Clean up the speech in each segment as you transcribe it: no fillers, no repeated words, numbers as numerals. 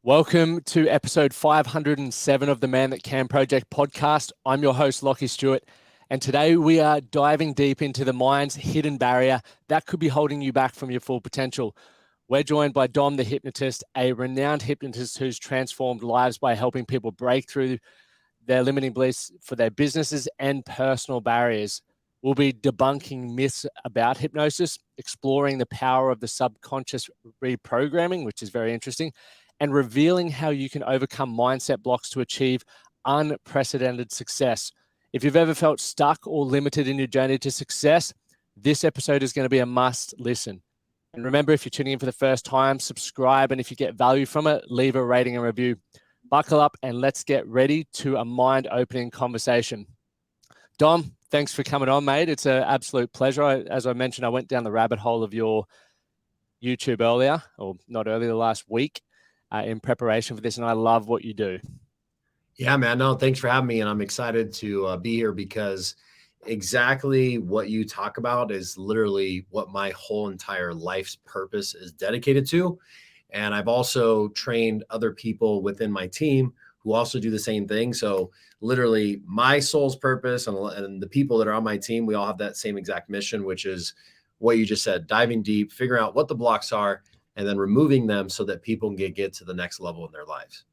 Welcome to episode 507 of the Man That Can Project podcast. I'm your host, Lockie Stewart, and today we are diving deep into the mind's hidden barrier that could be holding you back from your full potential. We're joined by Dom the Hypnotist, a renowned hypnotist who's transformed lives by helping people break through their limiting beliefs for their businesses and personal barriers. We'll be debunking myths about hypnosis, exploring the power of the subconscious reprogramming, which is very interesting, and revealing how you can overcome mindset blocks to achieve unprecedented success. If you've ever felt stuck or limited in your journey to success, this episode is going to be a must listen. And remember, if you're tuning in for the first time, subscribe. And if you get value from it, leave a rating and review. Buckle up and let's get ready to a mind-opening conversation. Dom, thanks for coming on, mate. It's an absolute pleasure. As I mentioned, I went down the rabbit hole of your YouTube earlier, or not earlier, last week, in preparation for this, and I love what you do. Yeah, man. No, thanks for having me. And I'm excited to be here because exactly what you talk about is literally what my whole entire life's purpose is dedicated to. And I've also trained other people within my team who also do the same thing. So literally my soul's purpose and the people that are on my team, we all have that same exact mission, which is what you just said, diving deep, figuring out what the blocks are, and then removing them so that people can get to the next level in their lives.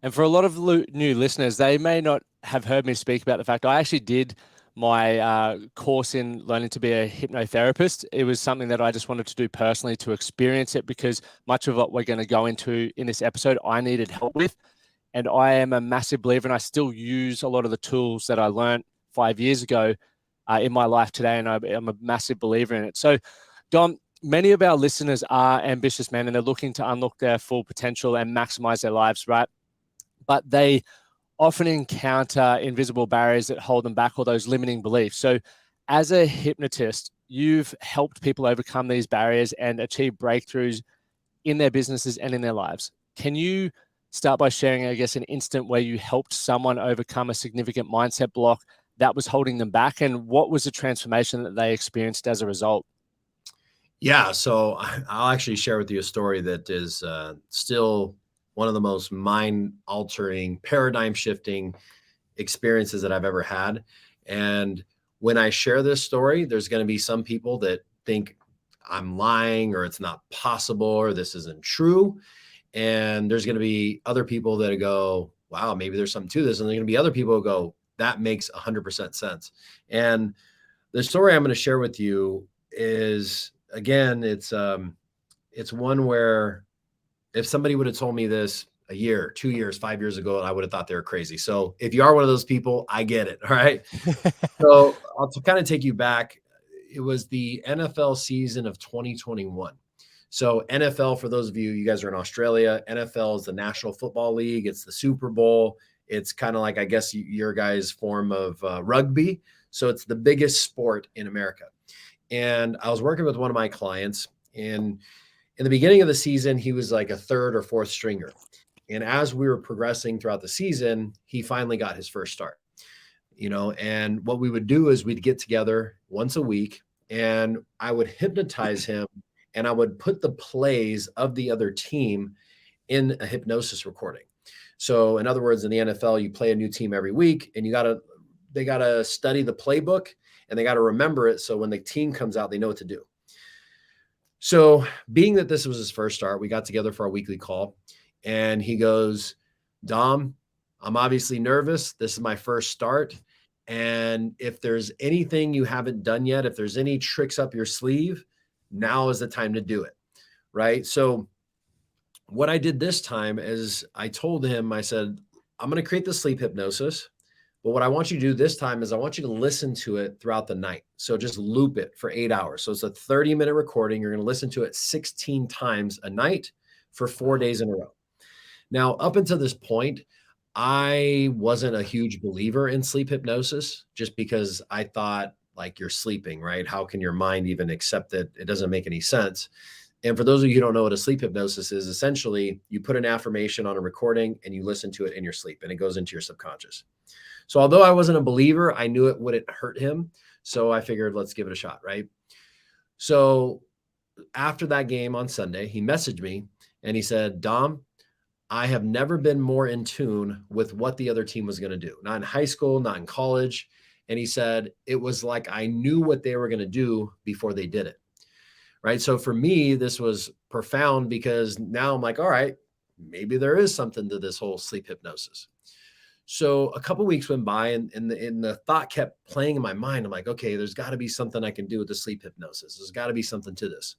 And for a lot of new listeners, they may not have heard me speak about the fact I actually did my course in learning to be a hypnotherapist. It was something that I just wanted to do personally to experience it, because much of what we're going to go into in this episode, I needed help with. And I am a massive believer, and I still use a lot of the tools that I learned 5 years ago in my life today. And I'm a massive believer in it. So, Dom, many of our listeners are ambitious men and they're looking to unlock their full potential and maximize their lives, right? But they often encounter invisible barriers that hold them back, or those limiting beliefs. So as a hypnotist, you've helped people overcome these barriers and achieve breakthroughs in their businesses and in their lives. Can you start by sharing, I guess, an instant where you helped someone overcome a significant mindset block that was holding them back, and what was the transformation that they experienced as a result? Yeah, so I'll actually share with you a story that is still one of the most mind-altering, paradigm-shifting experiences that I've ever had. And when I share this story, there's going to be some people that think I'm lying, or it's not possible, or this isn't true. And there's going to be other people that go, wow, maybe there's something to this. And there's going to be other people who go, that makes 100% sense. And the story I'm going to share with you is, again, it's one where if somebody would have told me this a year, 2 years, 5 years ago, I would have thought they were crazy. So if you are one of those people, I get it. All right. So I'll kind of take you back. It was the NFL season of 2021. So NFL, for those of you guys are in Australia, NFL is the National Football League. It's the Super Bowl. It's kind of like, I guess, your guys' form of rugby. So it's the biggest sport in America. And I was working with one of my clients, and in the beginning of the season, he was like a third or fourth stringer. And as we were progressing throughout the season, he finally got his first start. And what we would do is we'd get together once a week and I would hypnotize him, and I would put the plays of the other team in a hypnosis recording. So in other words, in the NFL, you play a new team every week, and they got to study the playbook and they got to remember it. So when the team comes out, they know what to do. So being that this was his first start, we got together for our weekly call, and he goes, Dom, I'm obviously nervous. This is my first start. And if there's anything you haven't done yet, if there's any tricks up your sleeve, now is the time to do it. Right. So what I did this time is I told him, I said, I'm going to create the sleep hypnosis. But what I want you to do this time is I want you to listen to it throughout the night. So just loop it for 8 hours. So it's a 30-minute recording. You're going to listen to it 16 times a night for 4 days in a row. Now, up until this point, I wasn't a huge believer in sleep hypnosis, just because I thought, like, you're sleeping, right? How can your mind even accept it? It doesn't make any sense. And for those of you who don't know what a sleep hypnosis is, essentially you put an affirmation on a recording and you listen to it in your sleep, and it goes into your subconscious. So although I wasn't a believer, I knew it wouldn't hurt him. So I figured, let's give it a shot, right? So after that game on Sunday, he messaged me and he said, Dom, I have never been more in tune with what the other team was going to do, not in high school, not in college. And he said, it was like I knew what they were going to do before they did it. Right. So for me, this was profound because now I'm like, all right, maybe there is something to this whole sleep hypnosis. So a couple weeks went by and the thought kept playing in my mind. I'm like, okay, there's got to be something I can do with the sleep hypnosis. There's got to be something to this.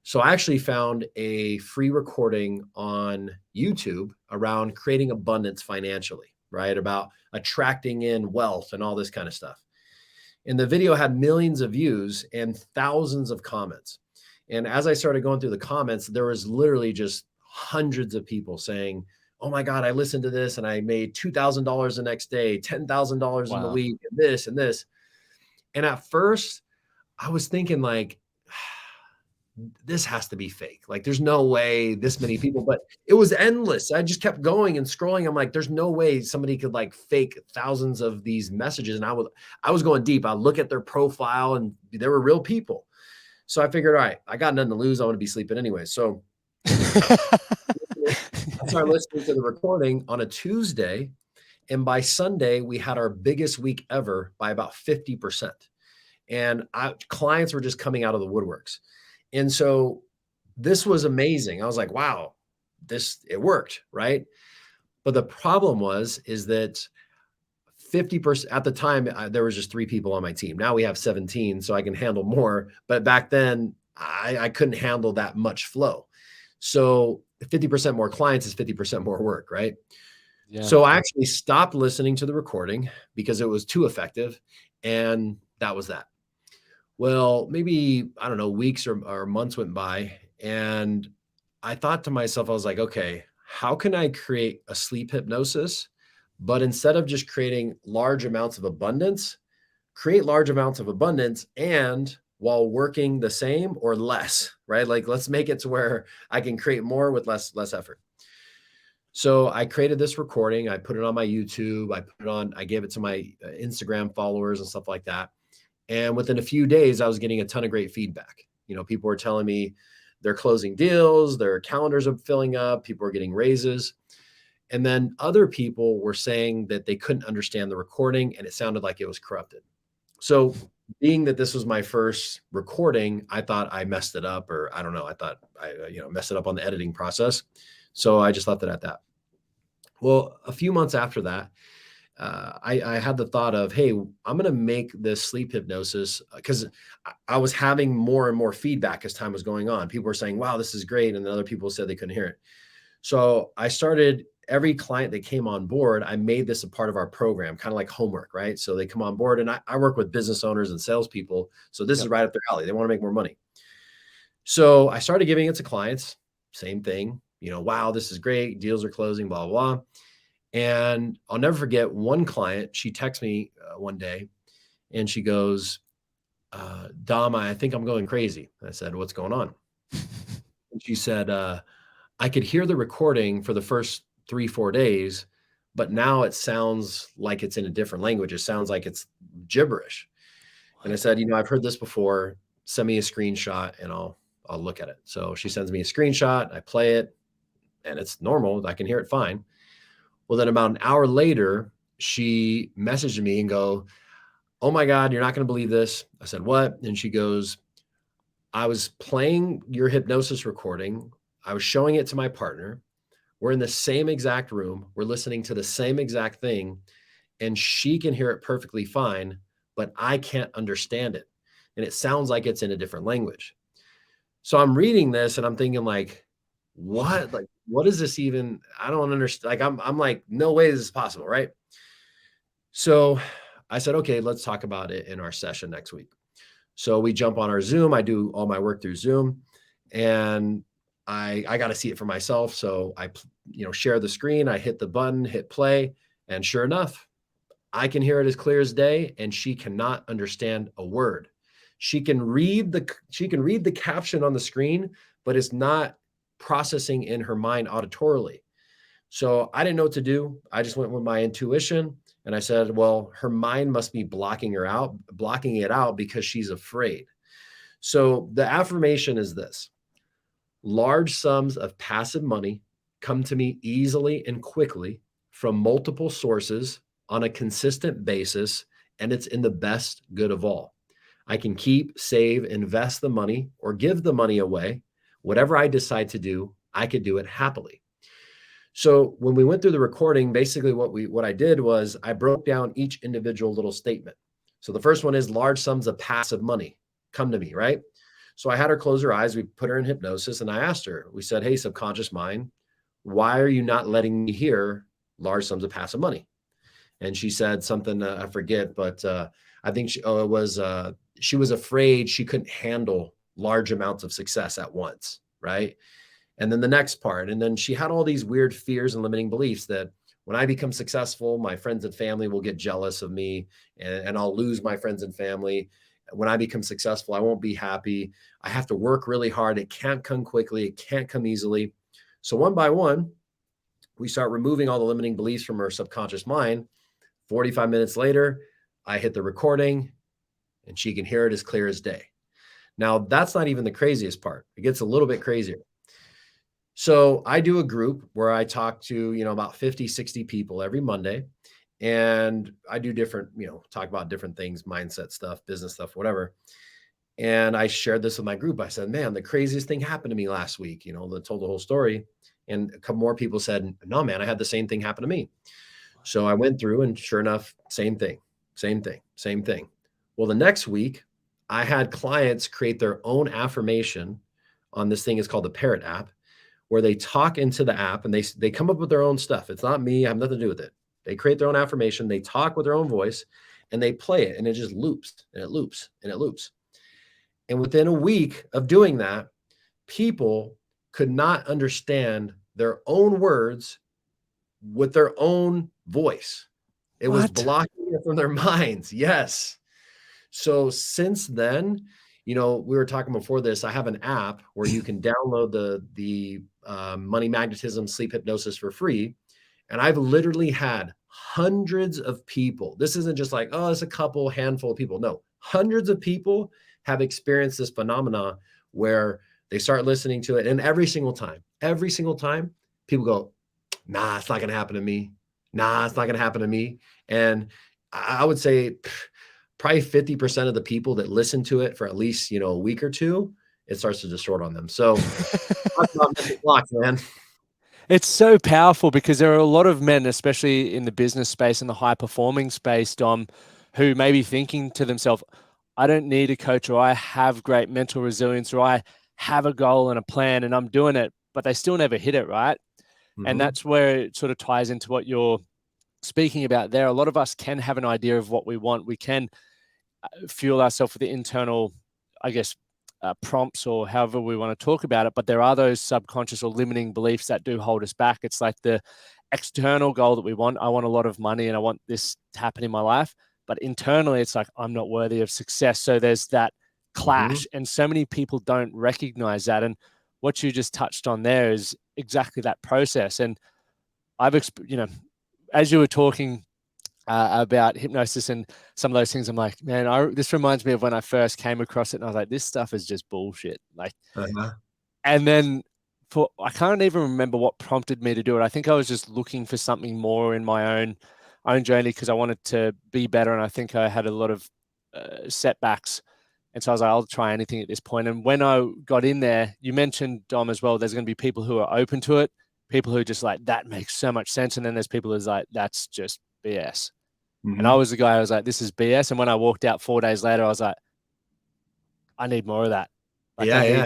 So I actually found a free recording on YouTube around creating abundance financially, right? About attracting in wealth and all this kind of stuff. And the video had millions of views and thousands of comments. And as I started going through the comments, there was literally just hundreds of people saying, oh my God, I listened to this and I made $2,000 the next day, $10,000 in the Wow. week, and this and this. And at first, I was thinking like, this has to be fake. Like, there's no way this many people, but it was endless. I just kept going and scrolling. I'm like, there's no way somebody could like fake thousands of these messages. And I was going deep. I look at their profile and they were real people. So I figured, all right, I got nothing to lose. I want to be sleeping anyway. So I started listening to the recording on a Tuesday. And by Sunday, we had our biggest week ever by about 50%. And clients were just coming out of the woodworks. And so this was amazing. I was like, wow, it worked, right? But the problem is that 50% at the time, there was just 3 people on my team. Now we have 17, so I can handle more. But back then, I couldn't handle that much flow. So 50% more clients is 50% more work, right? Yeah. So I actually stopped listening to the recording because it was too effective. And that was that. Well, maybe, I don't know, weeks or months went by. And I thought to myself, I was like, okay, how can I create a sleep hypnosis? But instead of just creating large amounts of abundance, create large amounts of abundance and while working the same or less, right? Like, let's make it to where I can create more with less effort. So I created this recording. I put it on my YouTube. I gave it to my Instagram followers and stuff like that. And within a few days, I was getting a ton of great feedback. People were telling me they're closing deals, their calendars are filling up, people are getting raises. And then other people were saying that they couldn't understand the recording and it sounded like it was corrupted. So being that this was my first recording, I thought I messed it up, or I don't know. I thought I messed it up on the editing process. So I just left it at that. Well, a few months after that, I had the thought of, hey, I'm going to make this sleep hypnosis because I was having more and more feedback as time was going on. People were saying, wow, this is great. And then other people said they couldn't hear it. So I started every client that came on board, I made this a part of our program, kind of like homework, right? So they come on board and I work with business owners and salespeople. So this is right up their alley. They want to make more money. So I started giving it to clients, same thing, wow, this is great. Deals are closing, blah, blah, blah. And I'll never forget one client, she texted me one day and she goes, Dom, I think I'm going crazy. I said, what's going on? And she said, I could hear the recording for the first 3-4 days, but now it sounds like it's in a different language. It sounds like it's gibberish. And I said, I've heard this before. Send me a screenshot and I'll look at it. So she sends me a screenshot. I play it and it's normal. I can hear it fine. Well, then about an hour later, she messaged me and go, oh my God, you're not going to believe this. I said, what? And she goes, I was playing your hypnosis recording. I was showing it to my partner. We're in the same exact room. We're listening to the same exact thing. And she can hear it perfectly fine, but I can't understand it. And it sounds like it's in a different language. So I'm reading this and I'm thinking like, what? Like, what is this even? I don't understand. Like, I'm like, no way this is possible, right? So I said, okay, let's talk about it in our session next week. So we jump on our Zoom. I do all my work through Zoom and I got to see it for myself. So I, share the screen, I hit the button, hit play. And sure enough, I can hear it as clear as day. And she cannot understand a word. She can read the caption on the screen, but it's not processing in her mind auditorily. So I didn't know what to do. I just went with my intuition and I said, well, her mind must be blocking it out because she's afraid. So the affirmation is this: large sums of passive money come to me easily and quickly from multiple sources on a consistent basis, and it's in the best good of all. I can keep, save, invest the money, or give the money away. Whatever I decide to do, I could do it happily. So when we went through the recording, basically what I did was I broke down each individual little statement. So the first one is large sums of passive money come to me, right? So I had her close her eyes. We put her in hypnosis and I asked her, we said, hey, subconscious mind, why are you not letting me hear large sums of passive money? And she said something, I forget, but I think she was afraid she couldn't handle large amounts of success at once, right? And then the next part, and then she had all these weird fears and limiting beliefs that when I become successful, my friends and family will get jealous of me and I'll lose my friends and family. When I become successful, I won't be happy. I have to work really hard. It can't come quickly. It can't come easily. So one by one, we start removing all the limiting beliefs from her subconscious mind. 45 minutes later, I hit the recording and she can hear it as clear as day. Now, that's not even the craziest part. It gets a little bit crazier. So I do a group where I talk to, about 50, 60 people every Monday. And I do different, talk about different things, mindset stuff, business stuff, whatever. And I shared this with my group. I said, man, the craziest thing happened to me last week, that told the whole story. And a couple more people said, no, man, I had the same thing happen to me. So I went through and sure enough, same thing. Well, the next week I had clients create their own affirmation on this thing. It's called the Parrot app, where they talk into the app and they come up with their own stuff. It's not me. I have nothing to do with it. They create their own affirmation. They talk with their own voice and they play it and it just loops and it loops and it loops. And within a week of doing that, people could not understand their own words with their own voice. It was blocking it from their minds. Yes. So since then, we were talking before this, I have an app where you can download the money magnetism sleep hypnosis for free. And I've literally had hundreds of people. This isn't just like, oh, it's a couple handful of people. No, hundreds of people have experienced this phenomena where they start listening to it. And every single time, people go, nah, it's not going to happen to me. Nah, it's not going to happen to me. And I would say probably 50% of the people that listen to it for at least, a week or two, it starts to distort on them. So talk about mental blocks, man. It's so powerful because there are a lot of men, especially in the business space and the high performing space, Dom, who may be thinking to themselves, I don't need a coach, or I have great mental resilience, or I have a goal and a plan and I'm doing it, but they still never hit it, right? Mm-hmm. And that's where it sort of ties into what you're speaking about there. A lot of us can have an idea of what we want. We can fuel ourselves with the internal, I guess, prompts or however we want to talk about it. But there are those subconscious or limiting beliefs that do hold us back. It's like the external goal that we want. I want a lot of money and I want this to happen in my life. But internally, it's like, I'm not worthy of success. So there's that clash. Mm-hmm. And so many people don't recognize that. And what you just touched on there is exactly that process. And I've, as you were talking about hypnosis and some of those things, I'm like, man, this reminds me of when I first came across it and I was like, this stuff is just bullshit. Like, and then I can't even remember what prompted me to do it. I think I was just looking for something more in my own journey because I wanted to be better. And I think I had a lot of setbacks. And so I was like, I'll try anything at this point. And when I got in there, you mentioned, Dom, as well, there's going to be people who are open to it, people who are just like, that makes so much sense. And then there's people who's like, that's just BS. Mm-hmm. And I was the guy, I was like, this is BS. And when I walked out 4 days later, I was like, I need more of that. Like, I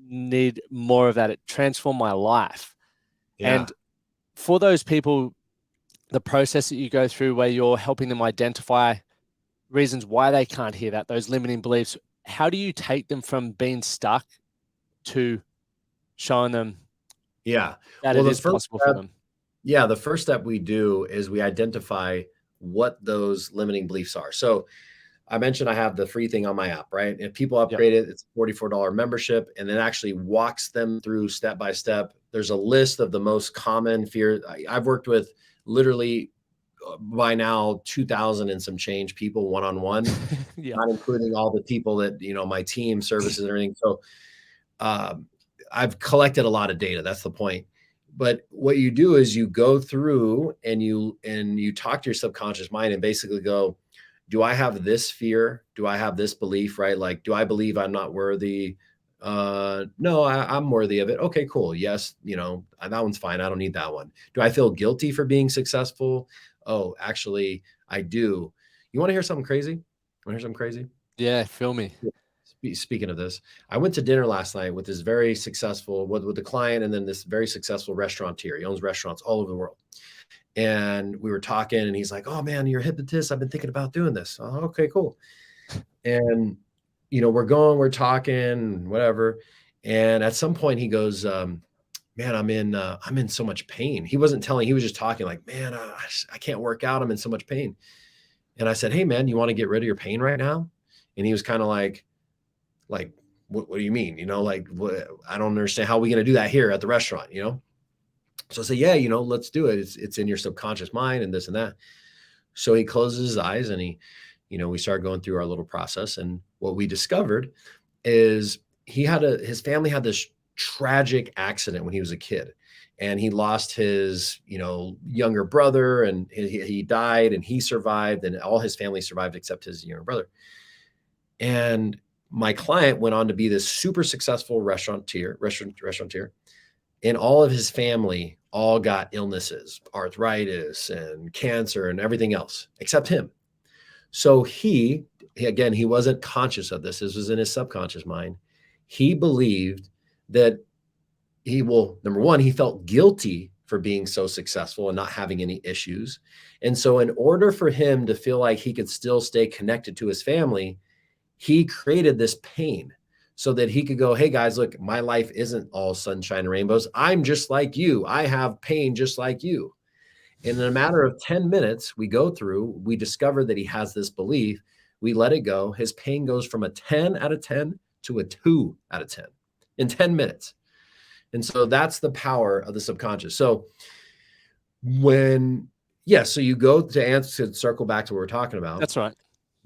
need more of that. It transformed my life. Yeah. And for those people, the process that you go through where you're helping them identify reasons why they can't hear that, those limiting beliefs, how do you take them from being stuck to showing them that it is possible for them? Yeah, the first step we do is we identify what those limiting beliefs are. So I mentioned I have the free thing on my app, right? If people upgrade it, it's a $44 membership, and it actually walks them through step by step. There's a list of the most common fears. I've worked with literally by now 2,000 and some change people one-on-one, not including all the people that, my team services and everything. So I've collected a lot of data. That's the point. but what you do is you go through and you talk to your subconscious mind and basically go, do I have this fear? Do I have this belief, right? Like, do I believe I'm not worthy? No, I'm worthy of it. Okay, cool. Yes, that one's fine. I don't need that one. Do I feel guilty for being successful? Oh, actually, I do. You want to hear something crazy? Want to hear something crazy? Yeah, feel me. Speaking of this, I went to dinner last night with this very successful, with the client, and then this very successful restaurateur. He owns restaurants all over the world. And we were talking, and he's like, "Oh man, you're a hypnotist. I've been thinking about doing this." Oh, okay, cool. And we're talking, whatever. And at some point, he goes, "Man, I'm in so much pain." He wasn't telling; he was just talking like, "Man, I can't work out. I'm in so much pain." And I said, "Hey, man, you want to get rid of your pain right now?" And he was kind of like, what do you mean? Like, what, I don't understand. How are we going to do that here at the restaurant? So I say, yeah, let's do it. It's in your subconscious mind and this and that. So he closes his eyes and we started going through our little process. And what we discovered is his family had this tragic accident when he was a kid, and he lost his, younger brother, and he died, and he survived, and all his family survived except his younger brother. And my client went on to be this super successful restaurateur, and all of his family all got illnesses, arthritis and cancer and everything else, except him. So he wasn't conscious of this. This was in his subconscious mind. He believed that number one, he felt guilty for being so successful and not having any issues. And so in order for him to feel like he could still stay connected to his family, he created this pain so that he could go, "Hey guys, look, my life isn't all sunshine and rainbows. I'm just like you. I have pain just like you." And in a matter of 10 minutes, we discover that he has this belief. We let it go. His pain goes from a 10 out of 10 to a 2 out of 10 in 10 minutes. And so that's the power of the subconscious. So so you go to circle back to what we're talking about. That's right.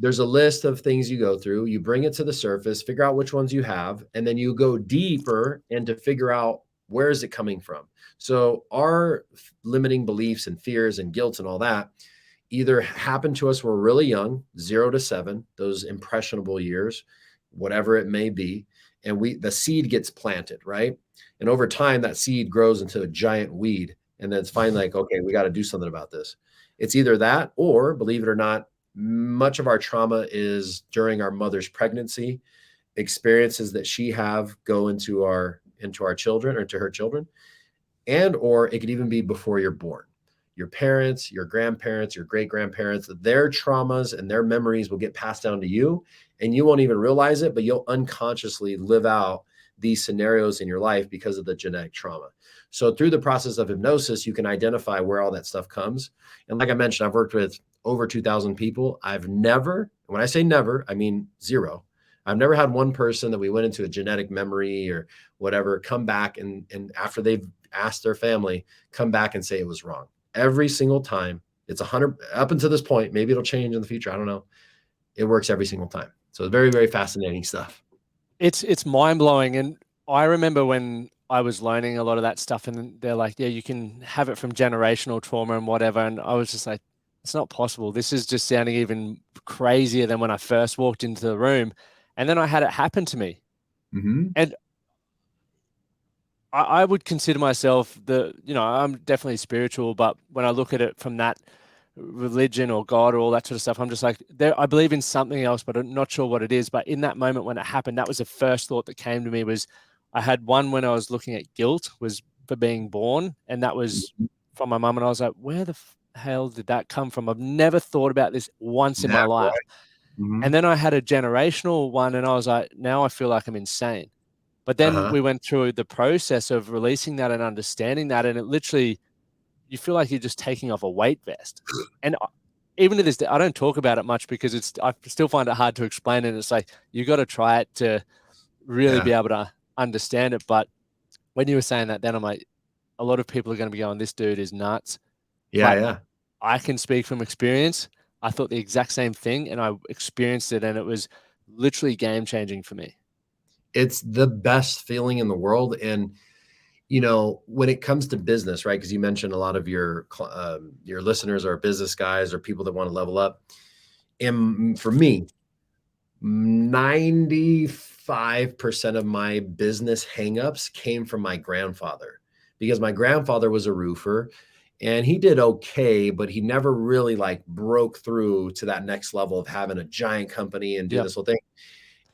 There's a list of things you go through. You bring it to the surface, figure out which ones you have, and then you go deeper and to figure out where is it coming from. So our limiting beliefs and fears and guilt and all that either happened to us when we're really young, 0 to 7, those impressionable years, whatever it may be, and the seed gets planted, right? And over time, that seed grows into a giant weed, and then it's finally like, okay, we got to do something about this. It's either that, or, believe it or not, much of our trauma is during our mother's pregnancy. Experiences that she have go into our children, or into her children, or it could even be before you're born. Your parents, your grandparents, your great grandparents, their traumas and their memories will get passed down to you, and you won't even realize it, but you'll unconsciously live out these scenarios in your life because of the genetic trauma. So through the process of hypnosis, you can identify where all that stuff comes. And like I mentioned, I've worked with over 2,000 people. I've never, when I say never, I mean 0. I've never had one person that we went into a genetic memory or whatever come back and after they've asked their family, come back and say it was wrong. Every single time. It's 100 up until this point. Maybe it'll change in the future. I don't know. It works every single time. So it's very, very fascinating stuff. It's mind-blowing. And I remember when I was learning a lot of that stuff, and they're like, yeah, you can have it from generational trauma and whatever. And I was just like, it's not possible. This is just sounding even crazier than when I first walked into the room. And then I had it happen to me. Mm-hmm. And I would consider myself I'm definitely spiritual, but when I look at it from that religion or God or all that sort of stuff, I'm just like, I believe in something else, but I'm not sure what it is. But in that moment when it happened, that was the first thought that came to me. Was I had one when I was looking at guilt, was for being born, and that was from my mum, and I was like, where the hell did that come from? I've never thought about this once in my life. Right. Mm-hmm. And then I had a generational one, and I was like, now I feel like I'm insane. But then we went through the process of releasing that and understanding that, and it literally, you feel like you're just taking off a weight vest. And even to this day, I don't talk about it much because I still find it hard to explain. And it's like, you got to try it to really be able to understand it. But when you were saying that, then I'm like, a lot of people are going to be going, this dude is nuts. Yeah. But Yeah. I can speak from experience. I thought the exact same thing, and I experienced it, and it was literally game changing for me. It's the best feeling in the world. And when it comes to business, right? Because you mentioned a lot of your listeners are business guys or people that want to level up. And for me, 95% of my business hangups came from my grandfather, because my grandfather was a roofer and he did okay, but he never really like broke through to that next level of having a giant company and do Yeah. this whole thing.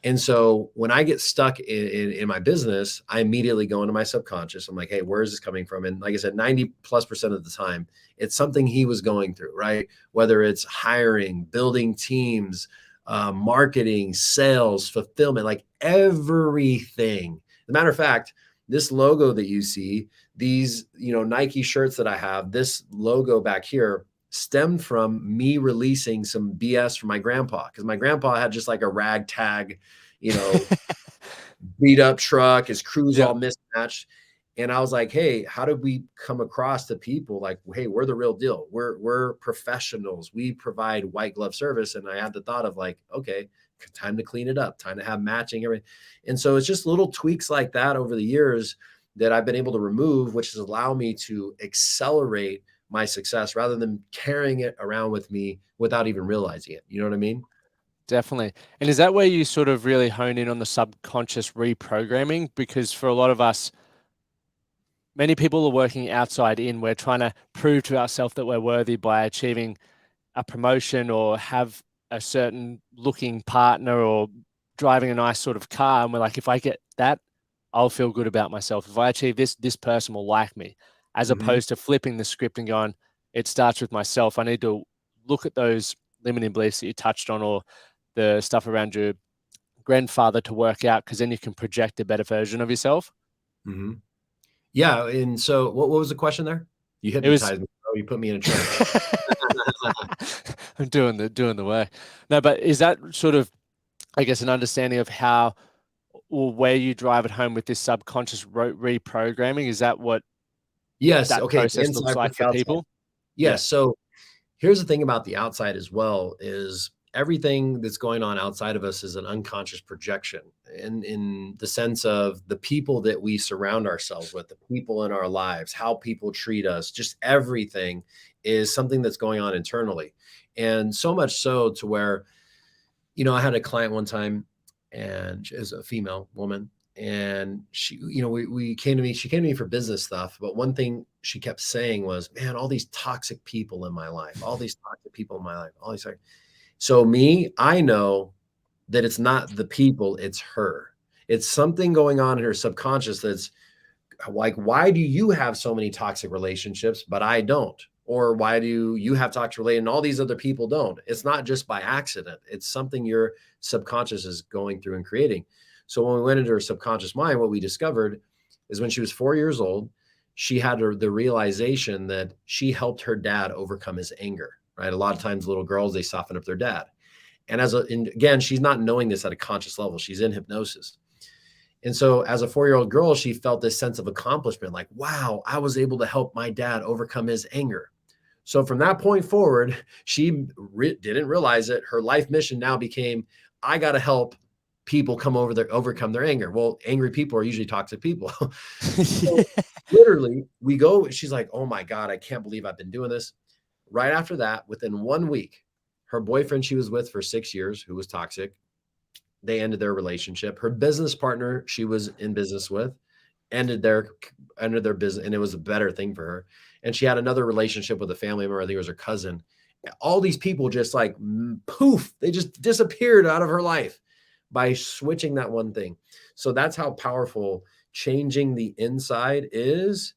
And so when I get stuck in my business, I immediately go into my subconscious. I'm like, hey, where is this coming from? And like I said, 90+% of the time, it's something he was going through, right? Whether it's hiring, building teams, marketing, sales, fulfillment, like everything. As a matter of fact, this logo that you see, these, Nike shirts that I have, this logo back here stemmed from me releasing some BS from my grandpa, because my grandpa had just like a ragtag, you know, beat up truck, his crew's Yeah. all mismatched. And I was like, hey, how did we come across to people like, hey, we're the real deal. We're professionals. We provide white glove service. And I had the thought of like, okay, time to clean it up, time to have matching everything. And so it's just little tweaks like that over the years that I've been able to remove, which has allowed me to accelerate my success rather than carrying it around with me without even realizing it. You know what I mean? Definitely. And is that where you sort of really hone in on the subconscious reprogramming? Because for a lot of us, many people are working outside in. We're trying to prove to ourselves that we're worthy by achieving a promotion or have a certain looking partner or driving a nice sort of car. And we're like, if I get that, I'll feel good about myself. If I achieve this, this person will like me, as Mhm. opposed to flipping the script and going, it starts with myself. I need to look at those limiting beliefs that you touched on, or the stuff around your grandfather, to work out, because then you can project a better version of yourself. Mhm. Yeah, and so what was the question there? You It was hypnotized me, bro, you put me in a trance. I'm doing the work. No, but is that sort of, I guess, an understanding of how or where you drive it home with this subconscious reprogramming? Is that what Yes, that okay, the process looks inside like versus the for outside. people? Yeah. Yes, so here's the thing about the outside as well is everything that's going on outside of us is an unconscious projection in the sense of the people that we surround ourselves with, the people in our lives, how people treat us, just everything is something that's going on internally. And so much so to where, I had a client one time and she is a female woman, and she, we came to me, she came to me for business stuff. But one thing she kept saying was, man, all these toxic people in my life, all these toxic people in my life, all these. So me, I know that it's not the people, it's her. It's something going on in her subconscious that's like, why do you have so many toxic relationships, but I don't? Or why do you have toxic relationships and all these other people don't? It's not just by accident. It's something your subconscious is going through and creating. So when we went into her subconscious mind, what we discovered is when she was 4 years old, she had the realization that she helped her dad overcome his anger, right? A lot of times little girls, they soften up their dad. And again, she's not knowing this at a conscious level. She's in hypnosis. And so as a 4-year-old girl, she felt this sense of accomplishment, like, wow, I was able to help my dad overcome his anger. So from that point forward, she didn't realize it. Her life mission now became, I got to help people overcome their anger. Well, angry people are usually toxic people. So Yeah. literally, we go, she's like, oh my God, I can't believe I've been doing this. Right after that, within 1 week, her boyfriend she was with for 6 years, who was toxic, they ended their relationship. Her business partner she was in business with ended their business, and it was a better thing for her. And she had another relationship with a family member. I think it was her cousin. All these people just like poof, they just disappeared out of her life by switching that one thing. So that's how powerful changing the inside is,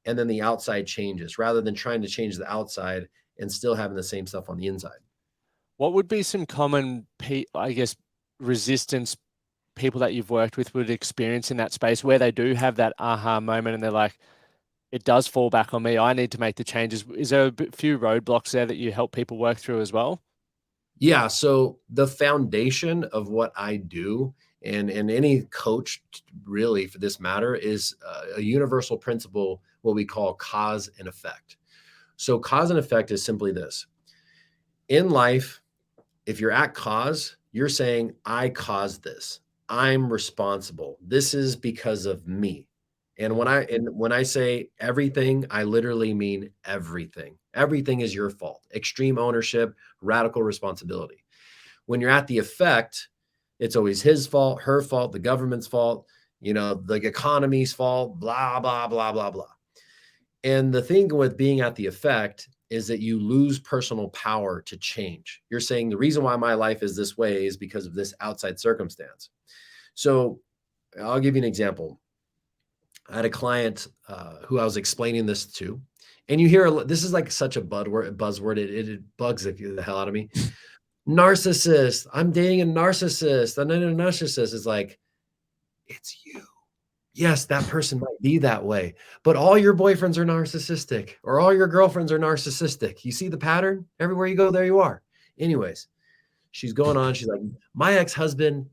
and then the outside changes rather than trying to change the outside and still having the same stuff on the inside. What would be some common, I guess, resistance people that you've worked with would experience in that space, where they do have that aha moment and they're like, it does fall back on me. I need to make the changes. Is there a few roadblocks there that you help people work through as well? Yeah, so the foundation of what I do, and any coach really for this matter, is a universal principle, what we call cause and effect. So cause and effect is simply this. In life, if you're at cause, you're saying, I caused this. I'm responsible. This is because of me. And when I say everything, I literally mean everything. Everything is your fault. Extreme ownership, radical responsibility. When you're at the effect, it's always his fault, her fault, the government's fault, the economy's fault, blah, blah, blah, blah, blah. And the thing with being at the effect is that you lose personal power to change. You're saying the reason why my life is this way is because of this outside circumstance. So I'll give you an example. I had a client who I was explaining this to, and you hear this is like such a buzzword. It bugs the hell out of me. Narcissist. I'm dating a narcissist. I'm not a narcissist. It's like, it's you. Yes, that person might be that way, but all your boyfriends are narcissistic or all your girlfriends are narcissistic. You see the pattern? Everywhere you go, there you are. Anyways, she's going on. She's like, my ex-husband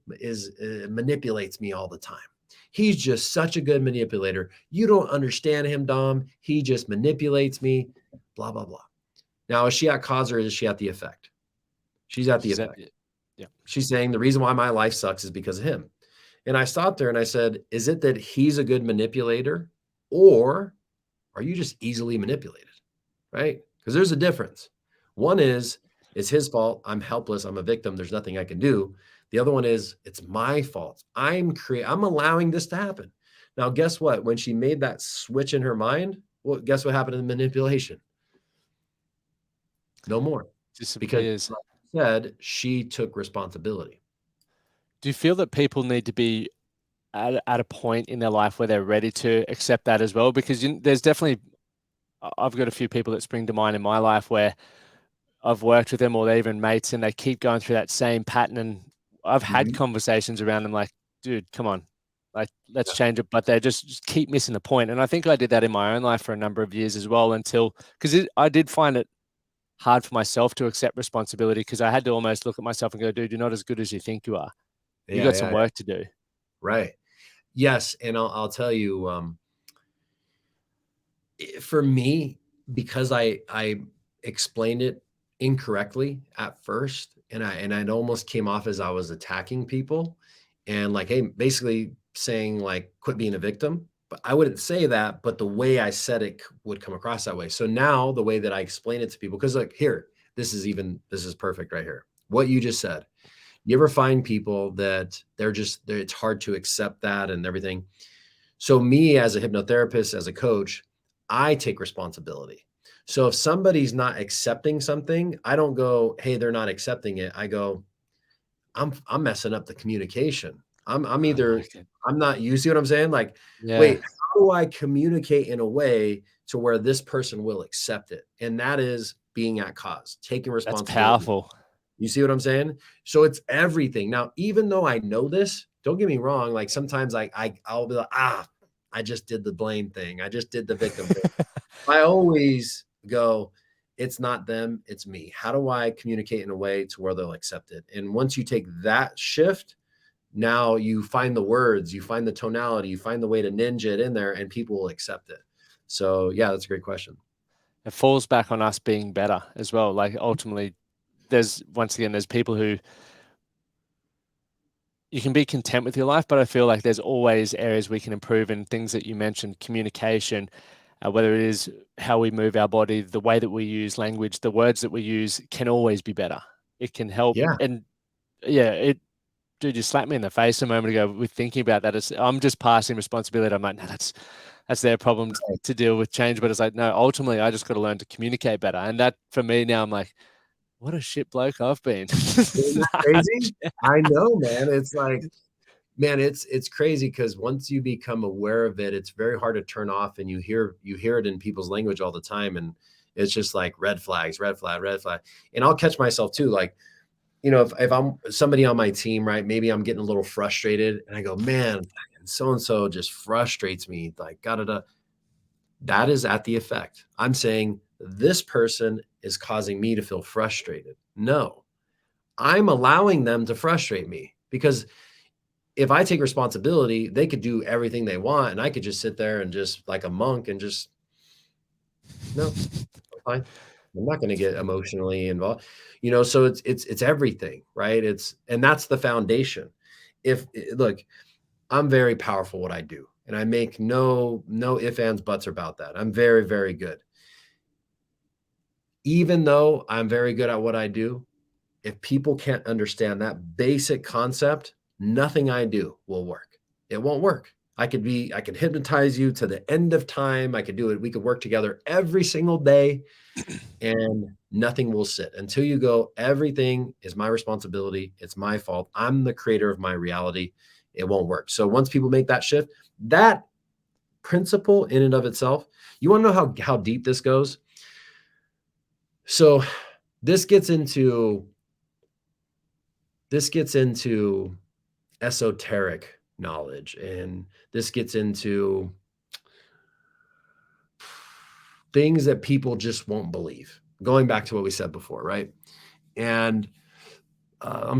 manipulates me all the time. He's just such a good manipulator. You don't understand him, Dom. He just manipulates me, blah, blah, blah. Now, is she at cause or is she at the effect? She's at the effect. Yeah. She's saying the reason why my life sucks is because of him. And I stopped her and I said, is it that he's a good manipulator or are you just easily manipulated? Right? Because there's a difference. One is, it's his fault. I'm helpless. I'm a victim. There's nothing I can do. The other one is, it's my fault. I'm allowing this to happen. Now, guess what? When she made that switch in her mind, well, guess what happened in the manipulation? No more. Disappears. Because like I said, she took responsibility. Do you feel that people need to be at a point in their life where they're ready to accept that as well? Because there's definitely, I've got a few people that spring to mind in my life where I've worked with them or they're even mates and they keep going through that same pattern. And I've had conversations around them like, dude, come on, like, let's change it. But they just keep missing the point. And I think I did that in my own life for a number of years as well because I did find it hard for myself to accept responsibility because I had to almost look at myself and go, dude, you're not as good as you think you are. You got some work to do. Right. Yes. And I'll tell you, for me, because I explained it incorrectly at first, and it almost came off as I was attacking people and like, hey, basically saying like, quit being a victim. But I wouldn't say that, but the way I said it would come across that way. So now the way that I explain it to people, because like here, this is perfect right here. What you just said. You ever find people that it's hard to accept that and everything. So me as a hypnotherapist, as a coach, I take responsibility. So if somebody's not accepting something, I don't go, hey, they're not accepting it. I go, I'm messing up the communication. I'm not, you see what I'm saying? Like, wait, how do I communicate in a way to where this person will accept it? And that is being at cause, taking responsibility. That's powerful. You see what I'm saying? So it's everything. Now, even though I know this, don't get me wrong. Like sometimes I'll be like, I just did the blame thing. I just did the victim thing. I always go, it's not them, it's me. How do I communicate in a way to where they'll accept it? And once you take that shift, now you find the words, you find the tonality, you find the way to ninja it in there and people will accept it. So yeah, that's a great question. It falls back on us being better as well. Like ultimately, there's people who you can be content with your life, but I feel like there's always areas we can improve in things that you mentioned, communication, whether it is how we move our body, the way that we use language, the words that we use can always be better. It can help. Yeah. And dude, you slapped me in the face a moment ago with thinking about that. I'm just passing responsibility. I'm like, no, that's their problem to deal with change. But it's like, no, ultimately I just got to learn to communicate better. And that for me now, I'm like, what a shit bloke I've been. Isn't that crazy? I know, man. It's like, man, it's crazy because once you become aware of it, it's very hard to turn off, and you hear it in people's language all the time, and it's just like red flags, red flag, red flag. And I'll catch myself too, like, if I'm somebody on my team, right? Maybe I'm getting a little frustrated, and I go, man, so and so just frustrates me, like that is at the effect. I'm saying this person is causing me to feel frustrated. No, I'm allowing them to frustrate me because if I take responsibility, they could do everything they want and I could just sit there and just like a monk and just, no, fine. I'm not going to get emotionally involved, so it's everything, right? And that's the foundation. Look, I'm very powerful what I do. And I make no ifs, ands, buts about that. I'm very, very good. Even though I'm very good at what I do, if people can't understand that basic concept, nothing I do will work. It won't work. I could hypnotize you to the end of time. I could do it. We could work together every single day and nothing will sit until you go, everything is my responsibility. It's my fault. I'm the creator of my reality. It won't work. So once people make that shift, that principle in and of itself, you want to know how deep this goes? So this gets into esoteric knowledge, and this gets into things that people just won't believe. Going back to what we said before, right? And I'll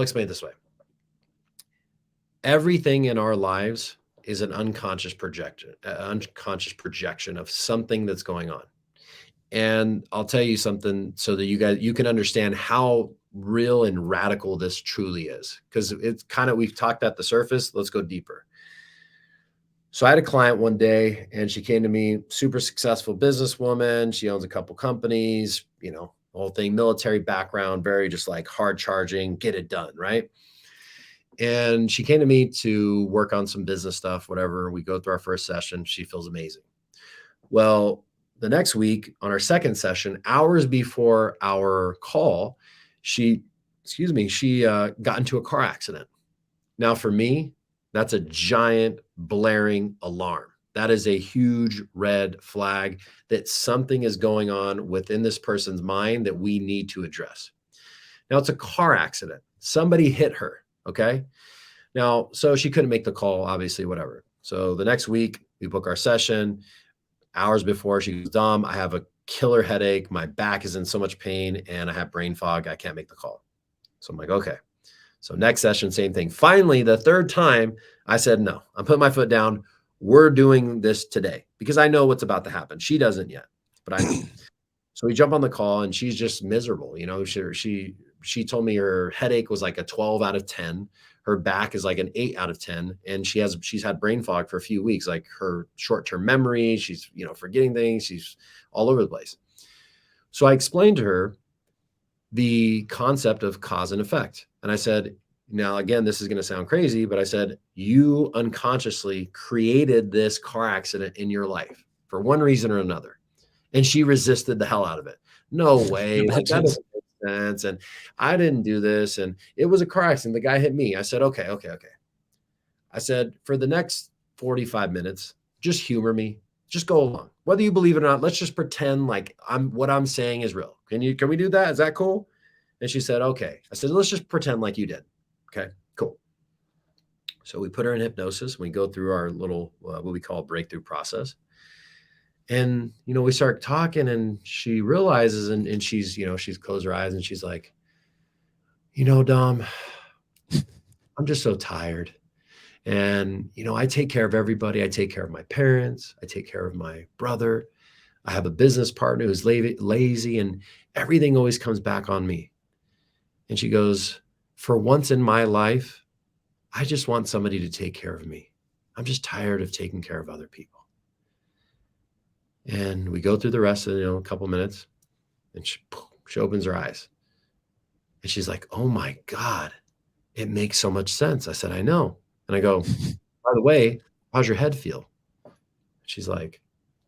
explain it this way. Everything in our lives is an unconscious projection of something that's going on. And I'll tell you something so that you can understand how real and radical this truly is. Because it's we've talked at the surface. Let's go deeper. So I had a client one day and she came to me, super successful businesswoman. She owns a couple companies, the whole thing, military background, very just like hard charging, get it done, right? And she came to me to work on some business stuff, whatever. We go through our first session. She feels amazing. Well, the next week on our second session, hours before our call, she got into a car accident. Now for me, that's a giant blaring alarm. That is a huge red flag that something is going on within this person's mind that we need to address. Now it's a car accident. Somebody hit her. Okay. Now, so she couldn't make the call, obviously, whatever. So the next week we book our session. Hours before, she goes, Dom, I have a killer headache. My back is in so much pain and I have brain fog. I can't make the call. So I'm like, okay. So next session, same thing. Finally, the third time I said, no, I'm putting my foot down. We're doing this today because I know what's about to happen. She doesn't yet, but I know. So we jump on the call and she's just miserable. She told me her headache was like a 12 out of 10. Her back is like an 8 out of 10. And she's had brain fog for a few weeks, like her short-term memory. She's, forgetting things. She's all over the place. So I explained to her the concept of cause and effect. And I said, now, again, this is going to sound crazy, but I said, you unconsciously created this car accident in your life for one reason or another. And she resisted the hell out of it. No way. Like, that doesn't make sense. And I didn't do this. And it was a car accident. The guy hit me. I said, okay. I said, for the next 45 minutes, just humor me. Just go along. Whether you believe it or not, let's just pretend like what I'm saying is real. Can we do that? Is that cool? And she said, okay. I said, let's just pretend like you did. Okay, cool. So we put her in hypnosis. We go through our little, what we call breakthrough process. And, we start talking and she realizes, and she's closed her eyes and she's like, Dom, I'm just so tired. And, I take care of everybody. I take care of my parents. I take care of my brother. I have a business partner who's lazy and everything always comes back on me. And she goes, for once in my life, I just want somebody to take care of me. I'm just tired of taking care of other people. And we go through the rest of, a couple minutes and she opens her eyes and she's like, oh my God, it makes so much sense. I said, I know. And I go, by the way, how's your head feel? She's like,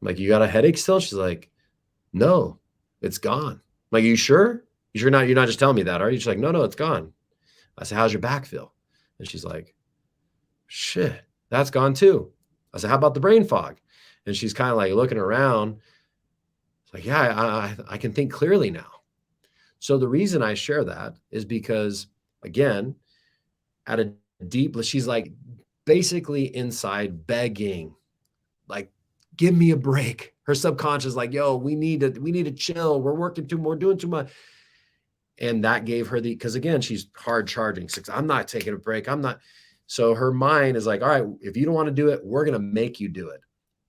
you got a headache still? She's like, no, it's gone. I'm like, you sure? You're not just telling me that, are you? She's like, no, it's gone. I said, how's your back feel? And she's like, shit, that's gone too. I said, how about the brain fog? And she's kind of like looking around. It's like, yeah, I can think clearly now. So the reason I share that is because, again, at a deep, she's like basically inside begging, like, give me a break. Her subconscious, like, yo, we need to chill. We're working we're doing too much. And that gave her because again, she's hard charging. I'm not taking a break. So her mind is like, all right, if you don't want to do it, we're going to make you do it.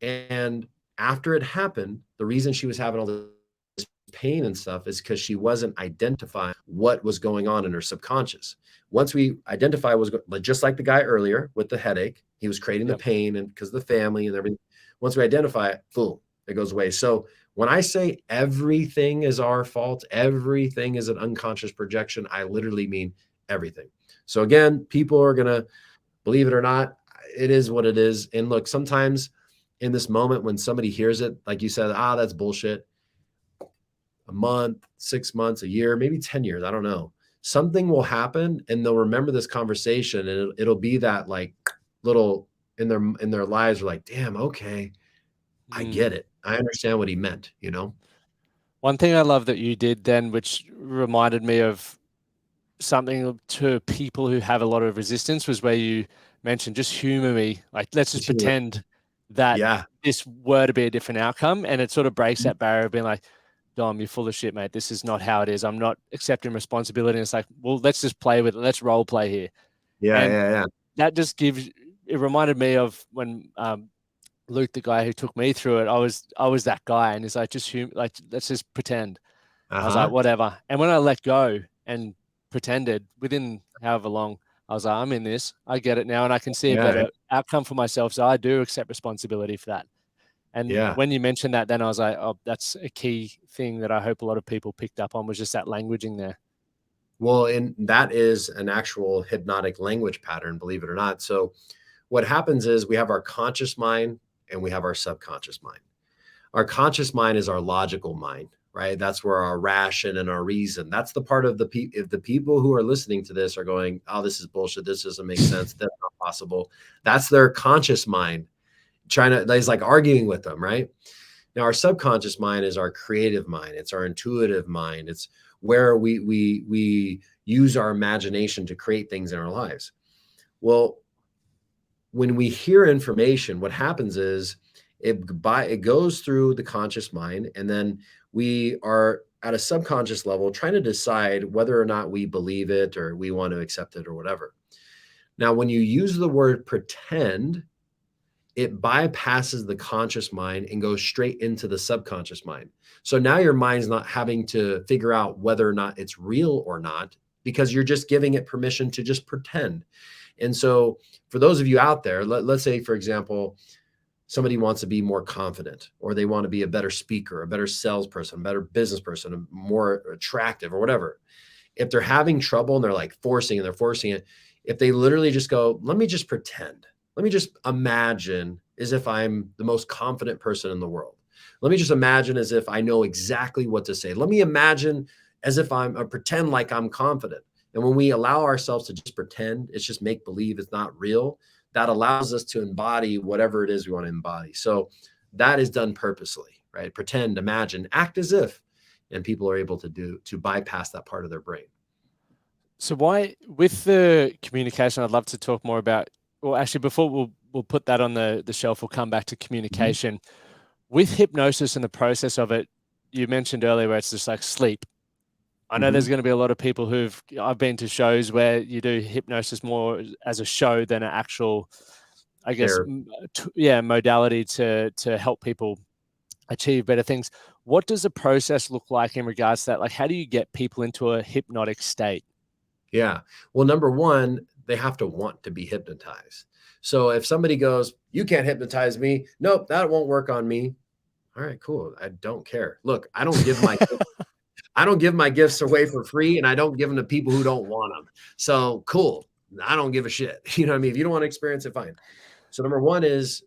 And after it happened, the reason she was having all this pain and stuff is because she wasn't identifying what was going on in her subconscious. Once we identify just like the guy earlier with the headache, he was creating the Yep. pain and because of the family and everything. Once we identify it, boom, it goes away. So when I say everything is our fault, everything is an unconscious projection, I literally mean everything. So again, people are going to believe it or not, it is what it is. And look, sometimes in this moment when somebody hears it, like you said, that's bullshit. A month, 6 months, a year, maybe 10 years, I don't know. Something will happen and they'll remember this conversation and it'll be that like little in their lives are like, damn, okay, I Mm. get it. I understand what he meant, One thing I love that you did then, which reminded me of something to people who have a lot of resistance, was where you mentioned just humor me. Like, let's just pretend that Yeah. this were to be a different outcome. And it sort of breaks that barrier of being like, Dom, you're full of shit, mate. This is not how it is. I'm not accepting responsibility. And it's like, well, let's just play with it. Let's role play here. Yeah. And Yeah. Yeah. that just it reminded me of when Luke, the guy who took me through it, I was that guy. And he's like, like, let's just pretend. I was like, Uh-huh. whatever. And when I let go and pretended within however long, I was like, I'm in this. I get it now. And I can see a Yeah. better outcome for myself. So I do accept responsibility for that. And Yeah. when you mentioned that, then I was like, oh, that's a key thing that I hope a lot of people picked up on, was just that languaging there. Well, and that is an actual hypnotic language pattern, believe it or not. So what happens is we have our conscious mind and we have our subconscious mind. Our conscious mind is our logical mind, right? That's where our ration and our reason. That's the part of if the people who are listening to this are going, oh, this is bullshit. This doesn't make sense. That's not possible. That's their conscious mind it's like arguing with them, right? Now, our subconscious mind is our creative mind. It's our intuitive mind. It's where we use our imagination to create things in our lives. Well, when we hear information, what happens is it goes through the conscious mind, and then we are at a subconscious level trying to decide whether or not we believe it or we want to accept it or whatever. Now, when you use the word pretend, it bypasses the conscious mind and goes straight into the subconscious mind. So now your mind's not having to figure out whether or not it's real or not, because you're just giving it permission to just pretend. And so for those of you out there, let's say, for example, somebody wants to be more confident, or they want to be a better speaker, a better salesperson, a better business person, a more attractive or whatever. If they're having trouble and they're like they're forcing it, if they literally just go, let me just pretend. Let me just imagine as if I'm the most confident person in the world. Let me just imagine as if I know exactly what to say. Let me imagine as if pretend like I'm confident. And when we allow ourselves to just pretend, it's just make believe, it's not real, that allows us to embody whatever it is we want to embody. So that is done purposely, right? Pretend, imagine, act as if, and people are able to bypass that part of their brain. So why, with the communication, I'd love to talk more about, well, actually, before we'll put that on the shelf, we'll come back to communication. With hypnosis and the process of it, you mentioned earlier where it's just like sleep. I know there's going to be a lot of people I've been to shows where you do hypnosis more as a show than an actual, I guess, modality to help people achieve better things. What does the process look like in regards to that? Like, how do you get people into a hypnotic state? Yeah. Well, number one, they have to want to be hypnotized. So if somebody goes, you can't hypnotize me. Nope, that won't work on me. All right, cool. I don't care. Look, I don't give my gifts away for free, and I don't give them to people who don't want them. So cool. I don't give a shit. You know what I mean? If you don't want to experience it, fine. So number one is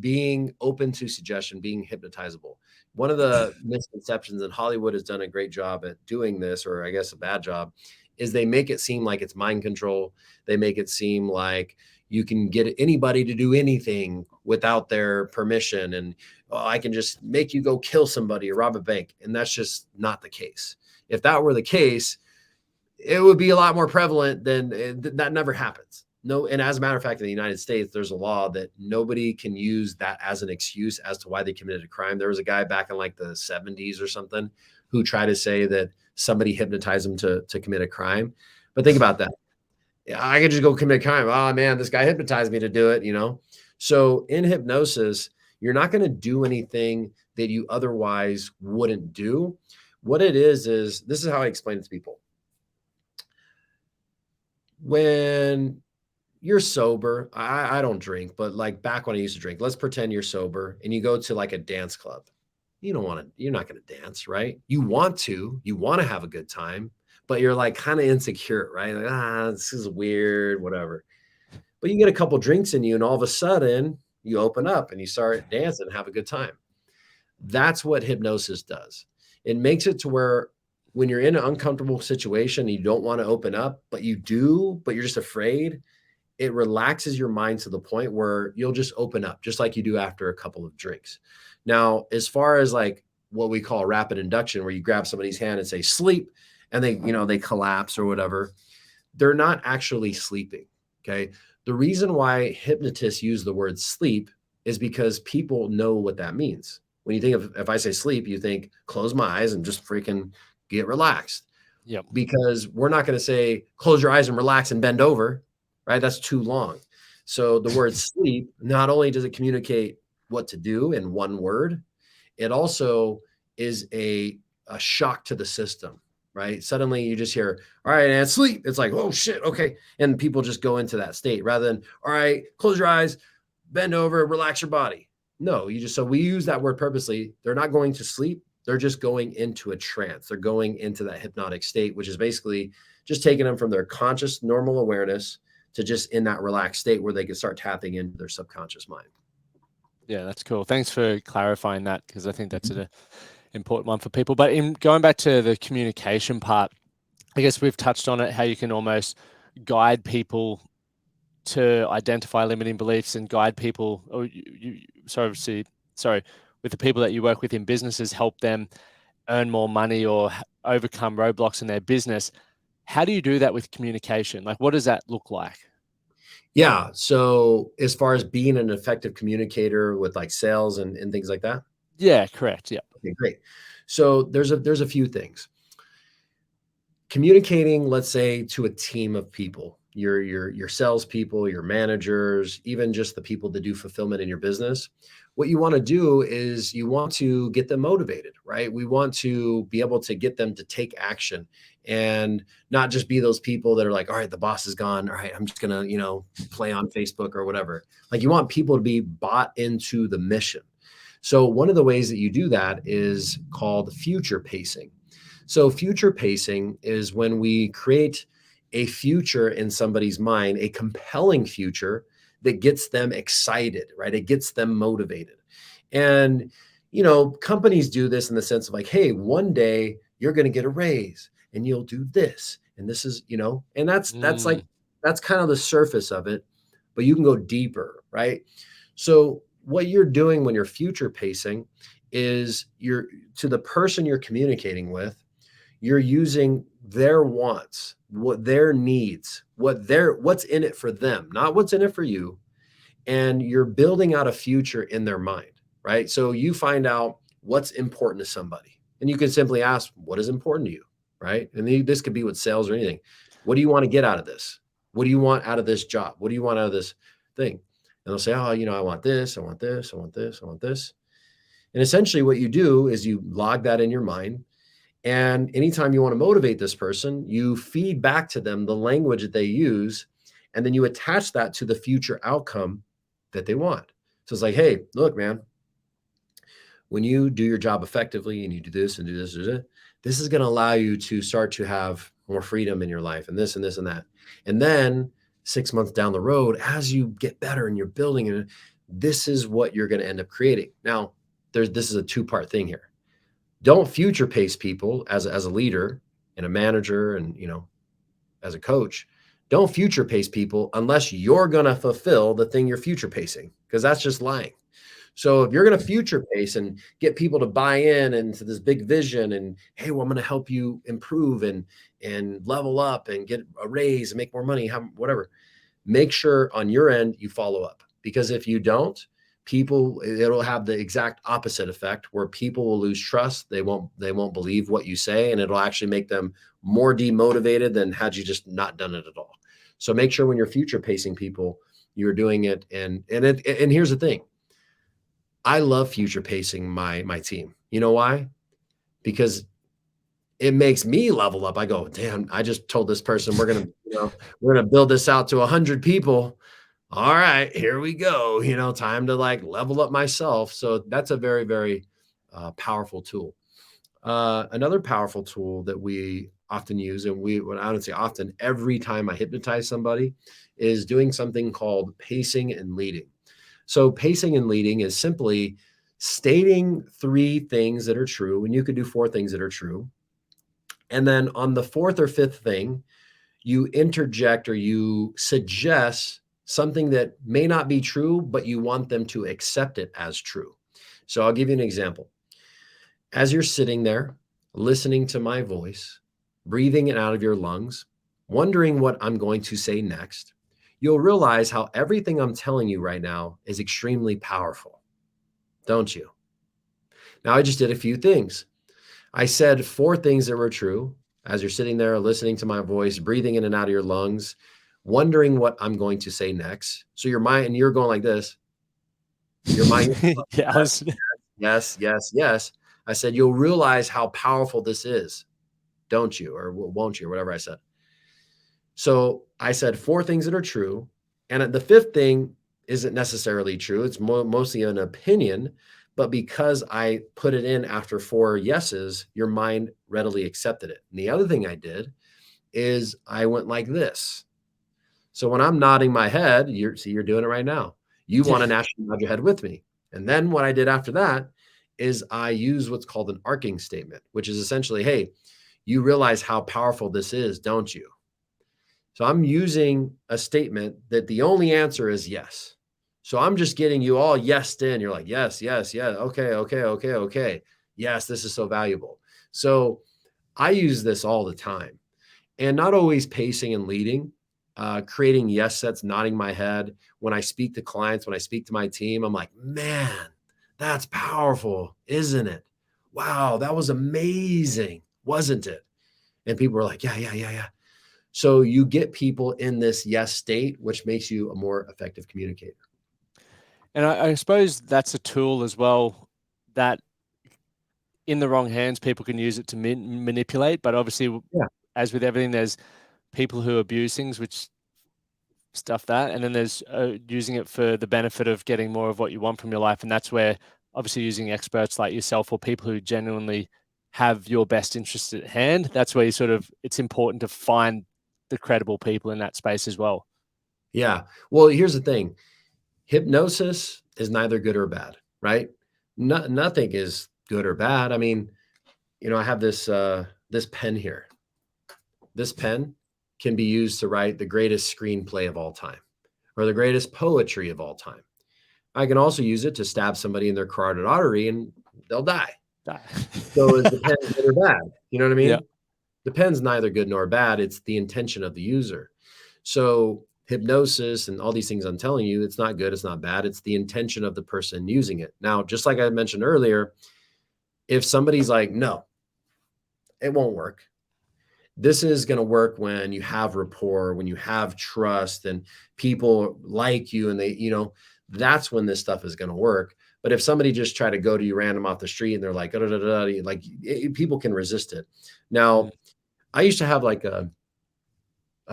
being open to suggestion, being hypnotizable. One of the misconceptions, and Hollywood has done a great job at doing this, or I guess a bad job, is they make it seem like it's mind control. They make it seem like you can get anybody to do anything without their permission. And I can just make you go kill somebody or rob a bank. And that's just not the case. If that were the case, it would be a lot more prevalent than that never happens. No, and as a matter of fact, in the United States, there's a law that nobody can use that as an excuse as to why they committed a crime. There was a guy back in like the 70s or something who tried to say that somebody hypnotized him to commit a crime. But think about that. I could just go commit a crime. Oh man, this guy hypnotized me to do it, So in hypnosis, you're not going to do anything that you otherwise wouldn't do. What it is this is how I explain it to people. When you're sober, I don't drink, but like back when I used to drink, let's pretend you're sober and you go to like a dance club. You're not going to dance, right? You want to have a good time, but you're like kind of insecure, right? Like, this is weird, whatever. But you get a couple drinks in you, and all of a sudden you open up and you start dancing and have a good time. That's what hypnosis does. It makes it to where when you're in an uncomfortable situation, you don't want to open up, but you do, but you're just afraid. It relaxes your mind to the point where you'll just open up, just like you do after a couple of drinks. Now, as far as like what we call rapid induction, where you grab somebody's hand and say sleep, and they collapse or whatever, they're not actually sleeping. Okay. The reason why hypnotists use the word sleep is because people know what that means. When you think of, if I say sleep, you think close my eyes and just freaking get relaxed. Yep. Because we're not going to say close your eyes and relax and bend over, right? That's too long. So the word sleep, not only does it communicate what to do in one word, it also is a shock to the system, right? Suddenly you just hear, all right, and sleep. It's like, oh shit, okay. And people just go into that state rather than, all right, close your eyes, bend over, relax your body. No, so we use that word purposely. They're not going to sleep. They're just going into a trance. They're going into that hypnotic state, which is basically just taking them from their conscious normal awareness to just in that relaxed state where they can start tapping into their subconscious mind. Yeah, that's cool. Thanks for clarifying that, because I think that's an important one for people. But in going back to the communication part, I guess we've touched on it, how you can almost guide people to identify limiting beliefs and guide people, or sorry, with the people that you work with in businesses, help them earn more money or overcome roadblocks in their business. How do you do that with communication? Like, what does that look like? Yeah. So as far as being an effective communicator with like sales and things like that. Yeah, correct. Yeah. Okay, great. So there's a few things. Communicating, let's say, to a team of people, your salespeople, your managers, even just the people that do fulfillment in your business. What you want to do is you want to get them motivated, right? We want to be able to get them to take action and not just be those people that are like, all right, the boss is gone. All right, I'm just gonna, play on Facebook or whatever. Like you want people to be bought into the mission. So one of the ways that you do that is called future pacing. So future pacing is when we create a future in somebody's mind, a compelling future that gets them excited, right? It gets them motivated. And companies do this in the sense of like, hey, one day you're going to get a raise and you'll do this. And this is, and that's kind of the surface of it, but you can go deeper, right? So what you're doing when you're future pacing is you're to the person you're communicating with, you're using their wants, what their needs, what's in it for them, not what's in it for you. And you're building out a future in their mind, right? So you find out what's important to somebody. And you can simply ask, what is important to you, right? And this could be with sales or anything. What do you want to get out of this? What do you want out of this job? What do you want out of this thing? And they'll say, oh, I want this, I want this, I want this, I want this. And essentially what you do is you log that in your mind. And anytime you want to motivate this person, you feed back to them the language that they use, and then you attach that to the future outcome that they want. So it's like, hey, look, man, when you do your job effectively and you do this and do this, this is going to allow you to start to have more freedom in your life and this and this and that. And then 6 months down the road, as you get better and you're building it, this is what you're going to end up creating. Now, this is a two-part thing here. Don't future pace people as a leader and a manager and as a coach. Don't future pace people unless you're going to fulfill the thing you're future pacing, because that's just lying. So if you're going to future pace and get people to buy in into this big vision and, hey, well, I'm going to help you improve and level up and get a raise and make more money, whatever, make sure on your end you follow up, because if you don't, it'll have the exact opposite effect where people will lose trust. They won't believe what you say, and it'll actually make them more demotivated than had you just not done it at all. So make sure when you're future pacing people, you're doing it. And here's the thing. I love future pacing my team. You know why? Because it makes me level up. I go, damn, I just told this person we're gonna build this out to 100 people. All right, here we go. Time to like level up myself. So that's a very, very powerful tool. Another powerful tool that we often use, and when I would say often, every time I hypnotize somebody, is doing something called pacing and leading. So pacing and leading is simply stating 3 things that are true, and you could do 4 things that are true. And then on the 4th or 5th thing, you interject or you suggest something that may not be true, but you want them to accept it as true. So I'll give you an example. As you're sitting there, listening to my voice, breathing it out of your lungs, wondering what I'm going to say next, you'll realize how everything I'm telling you right now is extremely powerful, don't you? Now, I just did a few things. I said 4 things that were true as you're sitting there listening to my voice, breathing in and out of your lungs, wondering what I'm going to say next. So your mind, and you're going like this. Your mind, Yeah, yes, yes, yes. I said, you'll realize how powerful this is, don't you? Or won't you? Or whatever I said. So I said 4 things that are true. And the 5th thing isn't necessarily true. It's mostly an opinion. But because I put it in after 4 yeses, your mind readily accepted it. And the other thing I did is I went like this. So when I'm nodding my head, you're doing it right now. You want to naturally nod your head with me. And then what I did after that is I use what's called an arcing statement, which is essentially, hey, you realize how powerful this is, don't you? So I'm using a statement that the only answer is yes. So I'm just getting you all yesed in. You're like, yes, yes, yes. Okay, okay, okay, okay. Yes, this is so valuable. So I use this all the time, and not always pacing and leading, creating yes sets, nodding my head. When I speak to clients, when I speak to my team, I'm like, man, that's powerful, isn't it? Wow, that was amazing, wasn't it? And people are like, yeah, yeah, yeah, yeah. So you get people in this yes state, which makes you a more effective communicator. And I suppose that's a tool as well that in the wrong hands, people can use it to manipulate. But obviously, Yeah. as with everything, there's people who abuse things, which stuff that, and then there's using it for the benefit of getting more of what you want from your life. And that's where obviously using experts like yourself or people who genuinely have your best interest at hand, that's where you it's important to find the credible people in that space as well. Yeah. Well, here's the thing. Hypnosis is neither good or bad, right? Nothing is good or bad. I mean, I have this pen here. This pen can be used to write the greatest screenplay of all time or the greatest poetry of all time. I can also use it to stab somebody in their carotid artery and they'll die. So is the pen good or bad? You know what I Yeah. mean? The pen's neither good nor bad. It's the intention of the user. So hypnosis and all these things I'm telling you, it's not good, it's not bad. It's the intention of the person using it. Now, just like I mentioned earlier, if somebody's like, no, it won't work. This is going to work when you have rapport, when you have trust and people like you and that's when this stuff is going to work. But if somebody just try to go to you random off the street and they're like, people can resist it. Now, I used to have like a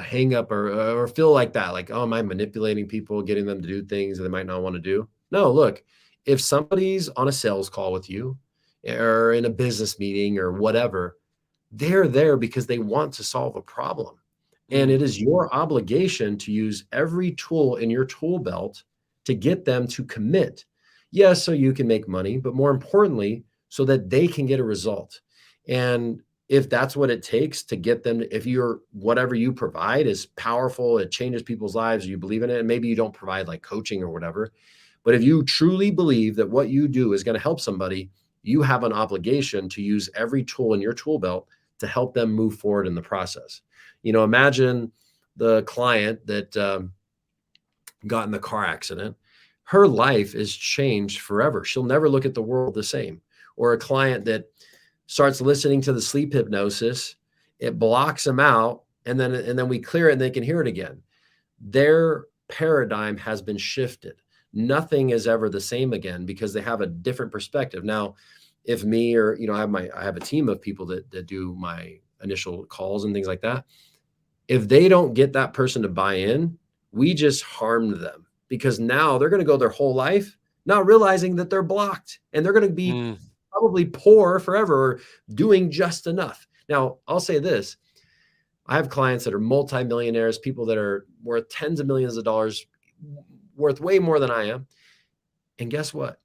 hang up or feel like that, like, oh, am I manipulating people, getting them to do things that they might not want to do? No, look, if somebody's on a sales call with you or in a business meeting or whatever, they're there because they want to solve a problem. And it is your obligation to use every tool in your tool belt to get them to commit. Yes, so you can make money, but more importantly, so that they can get a result. And if that's what it takes to get them, if whatever you provide is powerful, it changes people's lives, you believe in it, and maybe you don't provide like coaching or whatever, but if you truly believe that what you do is going to help somebody, you have an obligation to use every tool in your tool belt to help them move forward in the process. Imagine the client that got in the car accident. Her life is changed forever. She'll never look at the world the same. Or a client that starts listening to the sleep hypnosis, it blocks them out, and then we clear it and they can hear it again. Their paradigm has been shifted. Nothing is ever the same again because they have a different perspective. Now, if me or, I have a team of people that do my initial calls and things like that. If they don't get that person to buy in, we just harmed them, because now they're going to go their whole life not realizing that they're blocked, and they're going to be Mm, probably poor forever, or doing just enough. Now, I'll say this. I have clients that are multimillionaires, people that are worth tens of millions of dollars, worth way more than I am. And guess what?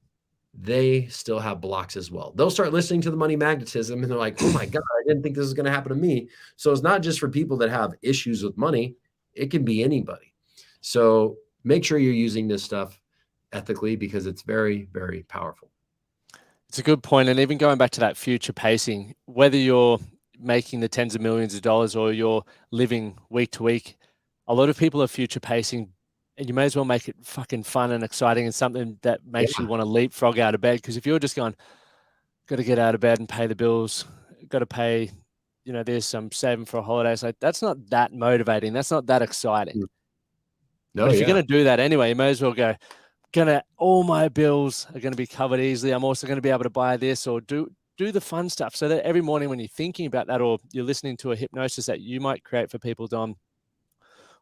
They still have blocks as well. They'll start listening to the money magnetism and they're like, oh my God, I didn't think this was going to happen to me. So it's not just for people that have issues with money, it can be anybody. So make sure you're using this stuff ethically, because it's very, very powerful. it's a good point. And even going back to that future pacing, whether you're making the tens of millions of dollars or you're living week to week, a lot of people are future pacing, and you may as well make it fucking fun and exciting and something that makes you Yeah. want to leapfrog out of bed. Because if you're just going, got to get out of bed and pay the bills, got to pay, this, I'm saving for a holiday. It's like, that's not that motivating. That's not that exciting. No, But if you're yeah. going to do that anyway, you may as well go, all my bills are going to be covered easily. I'm also going to be able to buy this or do the fun stuff, so that every morning when you're thinking about that, or you're listening to a hypnosis that you might create for people, Dom,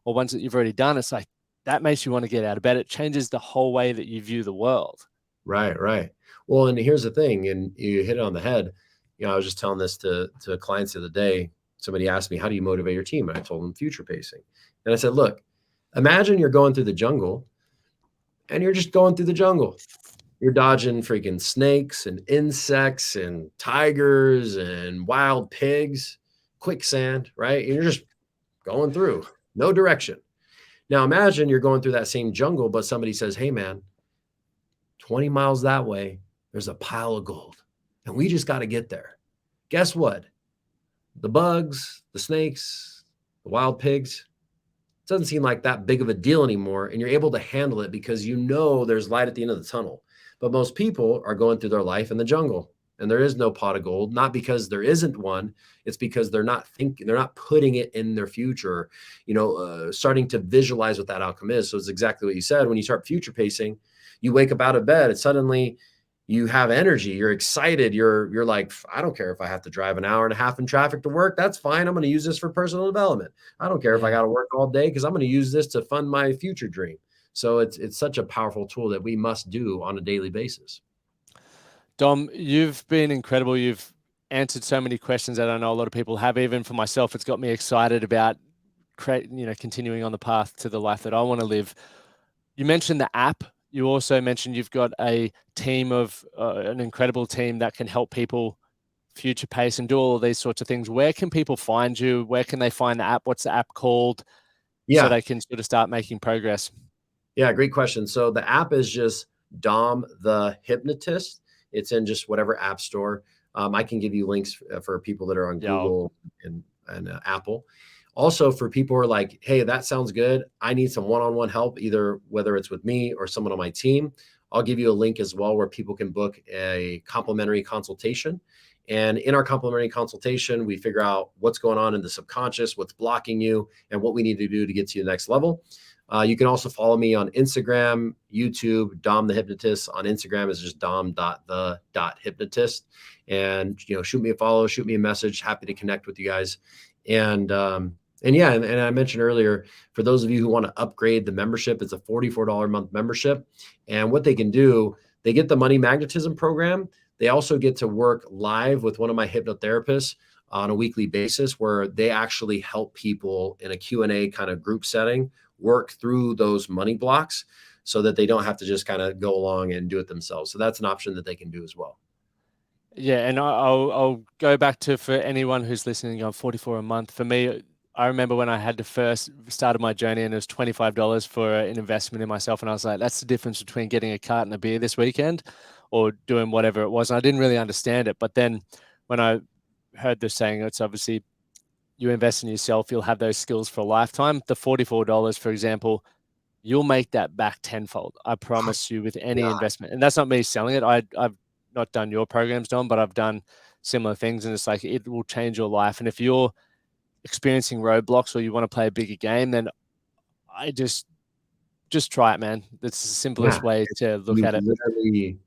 or ones that you've already done, it's like that makes you want to get out of bed. It changes the whole way that you view the world. Right, right. Well, and here's the thing, and you hit it on the head. I was just telling this to clients the other day. Somebody asked me, "How do you motivate your team?" And I told them future pacing. And I said, "Look, imagine you're going through the jungle, and you're just going through the jungle. You're dodging freaking snakes and insects and tigers and wild pigs, quicksand, right? And you're just going through, no direction. Now imagine you're going through that same jungle, but somebody says, 'Hey, man, 20 miles that way, there's a pile of gold, and we just got to get there.' Guess what? The bugs, the snakes, the wild pigs, it doesn't seem like that big of a deal anymore. And you're able to handle it because there's light at the end of the tunnel. But most people are going through their life in the jungle, and there is no pot of gold, not because there isn't one. It's because they're not thinking, they're not putting it in their future, starting to visualize what that outcome is. So it's exactly what you said. When you start future pacing, you wake up out of bed and suddenly you have energy, you're excited, you're like, I don't care if I have to drive an hour and a half in traffic to work, that's fine. I'm going to use this for personal development. I don't care if I got to work all day, because I'm going to use this to fund my future dream. So it's such a powerful tool that we must do on a daily basis. Dom, you've been incredible. You've answered so many questions that I know a lot of people have. Even for myself, it's got me excited about continuing on the path to the life that I want to live. You mentioned the app. You also mentioned you've got a team of an incredible team that can help people future pace and do all of these sorts of things. Where can people find you? Where can they find the app? What's the app called? So Yeah. they can sort of start making progress. Yeah, great question. So the app is just Dom the Hypnotist. It's in just whatever app store. I can give you links for people that are on Yeah. Google and Apple. Also, for people who are like, "Hey, that sounds good. I need some one-on-one help, either whether it's with me or someone on my team." I'll give you a link as well where people can book a complimentary consultation. And in our complimentary consultation, we figure out what's going on in the subconscious, what's blocking you, and what we need to do to get to the next level. You can also follow me on Instagram, YouTube, Dom the Hypnotist. On Instagram is just dom.the.hypnotist. And shoot me a follow, shoot me a message. Happy to connect with you guys. And yeah, and I mentioned earlier, for those of you who want to upgrade the membership, it's a $44 a month membership. And what they can do, they get the money magnetism program. They also get to work live with one of my hypnotherapists on a weekly basis, where they actually help people in a Q&A kind of group setting work through those money blocks, so that they don't have to just kind of go along and do it themselves. So that's an option that they can do as well. Yeah, and I'll go back to, for anyone who's listening, on 44 a month. For me, I remember when I had to first started my journey, and it was $25 for an investment in myself, and I was like, that's the difference between getting a carton of beer this weekend or doing whatever it was. And I didn't really understand it, but then when I heard the saying, it's obviously you invest in yourself, you'll have those skills for a lifetime. The $44, for example, you'll make that back tenfold. I promise you, with any Yeah. investment. And that's not me selling it. I've not done your programs, Don, but I've done similar things. And it's like, it will change your life. And if you're experiencing roadblocks or you want to play a bigger game, then I just try it, man. That's the Yeah. simplest way to look You at it. literally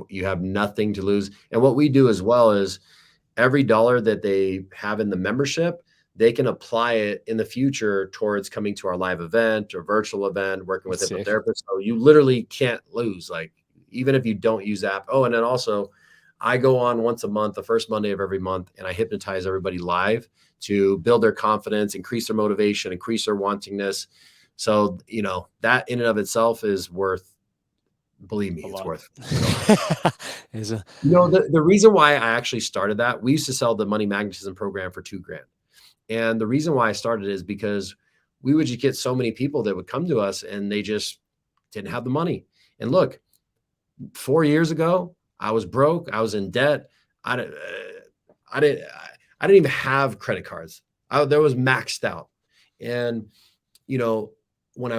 You have nothing to lose. And what we do as well is every dollar that they have in the membership, they can apply it in the future towards coming to our live event or virtual event, working with hypnotherapists. So you literally can't lose, like, even if you don't use the app. Oh, and then also I go on once a month, the first Monday of every month, and I hypnotize everybody live to build their confidence, increase their motivation, increase their wantingness. So, that in and of itself is worth, believe me, it's worth it. The reason why I actually started that, we used to sell the money magnetism program for $2,000. And the reason why I started is because we would just get so many people that would come to us and they just didn't have the money. And look, 4 years ago, I was broke. I was in debt. I didn't even have credit cards. There was maxed out. And, when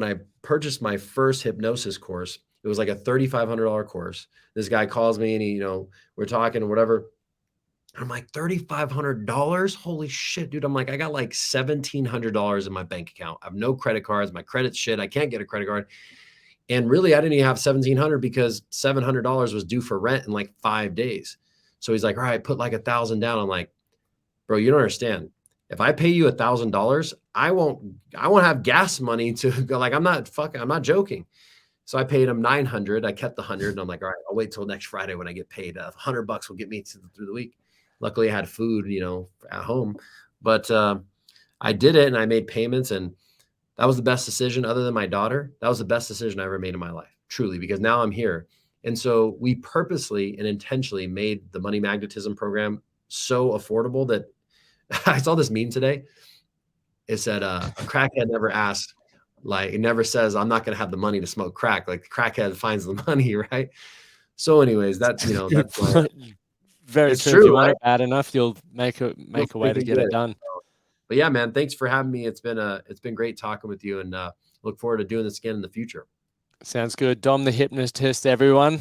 I purchased my first hypnosis course, it was like a $3,500 course. This guy calls me and we're talking or whatever. I'm like, $3,500? Holy shit, dude. I'm like, I got like $1,700 in my bank account. I have no credit cards. My credit's shit. I can't get a credit card. And really, I didn't even have $1,700 because $700 was due for rent in like 5 days. So he's like, all right, put like $1,000 down. I'm like, bro, you don't understand. If I pay you $1,000, I won't have gas money to go. Like, I'm not joking. So I paid him $900. I kept the 100, and I'm like, all right, I'll wait till next Friday when I get paid. $100 will get me through the week. Luckily, I had food, at home. But I did it, and I made payments, and that was the best decision. Other than my daughter, that was the best decision I ever made in my life, truly, because now I'm here. And so we purposely and intentionally made the money magnetism program so affordable that I saw this meme today. It said, a crackhead never asks, like, it never says, I'm not going to have the money to smoke crack. Like, the crackhead finds the money, right? So anyways, that's very it's true. true, If you want right? it bad enough, you'll make a way to get it done. But yeah, man, thanks for having me. It's been great talking with you, and look forward to doing this again in the future. Sounds good. Dom the Hypnotist, everyone.